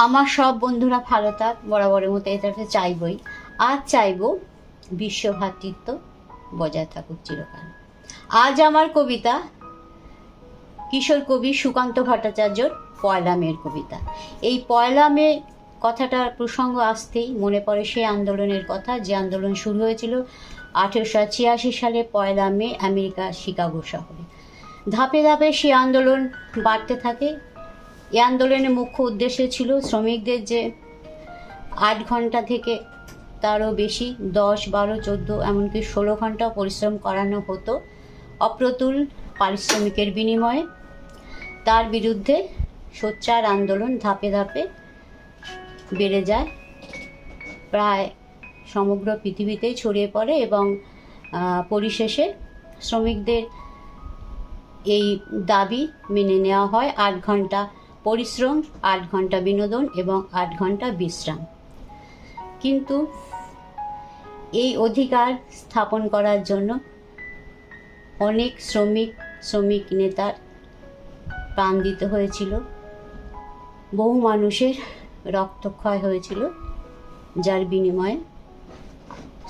আমার সব বন্ধুরা ভালো থাক, বরাবরের মতো এটা চাইবই। আজ চাইব বিশ্ব ভ্রাতৃত্ব বজায় থাকুক চিরকাল। আজ আমার কবিতা কিশোর কবি সুকান্ত ভট্টাচার্যর পয়লা মেয়ের কবিতা। এই পয়লা মে কথাটার প্রসঙ্গ আসতেই মনে পড়ে সেই আন্দোলনের কথা, যে আন্দোলন শুরু হয়েছিল 1886 সালে পয়লা মে আমেরিকার শিকাগো শহরে। ধাপে ধাপে সেই আন্দোলন বাড়তে থাকে। এই আন্দোলনের মুখ্য উদ্দেশ্য ছিল শ্রমিকদের যে 8 ঘন্টা থেকে তারও বেশি 10, 12, 14 এমনকি 16 ঘন্টা পরিশ্রম করানো হতো অপ্রতুল পারিশ্রমিকের বিনিময়ে। তার বিরুদ্ধে সোচ্চার আন্দোলন ধাপে ধাপে বেড়ে যায়, প্রায় সমগ্র পৃথিবীতেই ছড়িয়ে পড়ে এবং পরিশেষে শ্রমিকদের এই দাবি মেনে নেওয়া হয়। 8 ঘন্টা পরিশ্রম, 8 ঘন্টা বিনোদন এবং 8 ঘন্টা বিশ্রাম। কিন্তু এই অধিকার স্থাপন করার জন্য অনেক শ্রমিক নেতার প্রাণ দিতে হয়েছিল, বহু মানুষের রক্তক্ষয় হয়েছিল, যার বিনিময়ে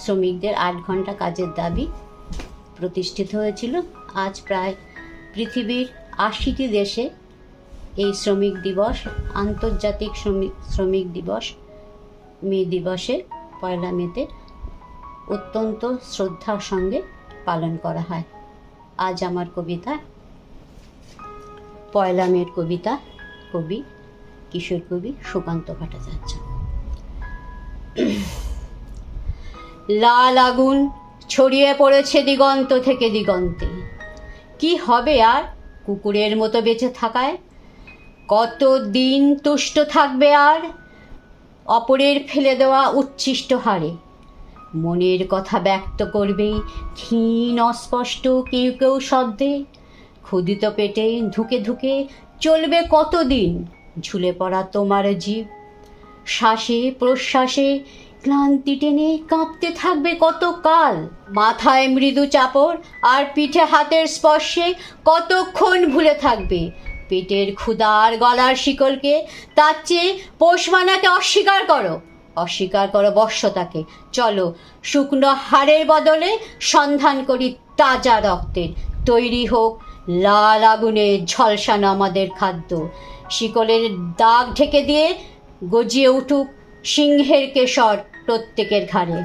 শ্রমিকদের 8 ঘন্টা কাজের দাবি প্রতিষ্ঠিত হয়েছিল। আজ প্রায় পৃথিবীর 80টি দেশে এই শ্রমিক দিবস, আন্তর্জাতিক শ্রমিক দিবস, মে দিবসে পয়লা মেতে অত্যন্ত শ্রদ্ধার সঙ্গে পালন করা হয়। আজ আমার কবিতা পয়লা মের কবিতা, কবি কিশোর কবি সুকান্ত ভট্টাচার্য। লাল আগুন ছড়িয়ে পড়েছে দিগন্ত থেকে দিগন্তে। কি হবে আর কুকুরের মতো বেঁচে থাকায়? কত দিন তুষ্ট থাকবে আর অপরের ফেলে দেওয়া উচ্ছিষ্ট হারে? মনের কথা ব্যক্ত করবে ক্ষীণ অস্পষ্ট কেউ কেউ শব্দে। ক্ষুধিত পেটে ধুকে ধুকে চলবে কতদিন ঝুলে পড়া তোমার জীব? শ্বাসে প্রশ্বাসে ক্লান্তি টেনে কাঁপতে থাকবে কত কাল? মাথায় মৃদু চাপড় আর পিঠে হাতের স্পর্শে কতক্ষণ ভুলে থাকবে পেটের ক্ষুধার গলার শিকলকে? তার চেয়ে পোষমানাকে অস্বীকার করো বর্ষতাকে। চলো শুকনো হাড়ের বদলে সন্ধান করি তাজা রক্তের। তৈরি হোক লাল আগুনে ঝলসানো আমাদের খাদ্য। শিকলের দাগ ঢেকে দিয়ে গজিয়ে উঠুক সিংহের কেশর প্রত্যেকের ঘাড়ে।